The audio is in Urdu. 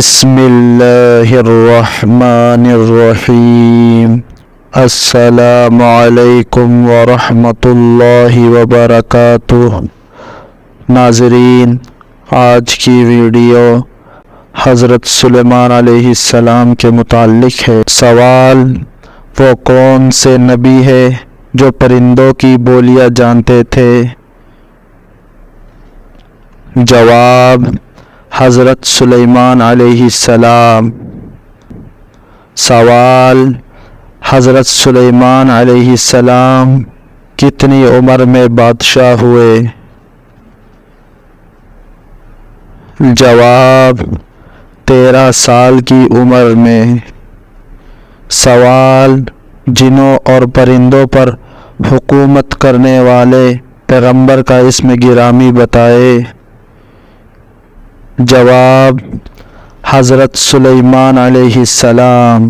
بسم اللہ الرحمن الرحیم۔ السلام علیکم ورحمۃ اللہ وبرکاتہ۔ ناظرین، آج کی ویڈیو حضرت سلیمان علیہ السلام کے متعلق ہے۔ سوال: وہ کون سے نبی ہے جو پرندوں کی بولیاں جانتے تھے؟ جواب: حضرت سلیمان علیہ السلام۔ سوال: حضرت سلیمان علیہ السلام کتنی عمر میں بادشاہ ہوئے؟ جواب: 13 سال کی عمر میں۔ سوال: جنوں اور پرندوں پر حکومت کرنے والے پیغمبر کا اسم گرامی بتائے۔ جواب: حضرت سلیمان علیہ السلام۔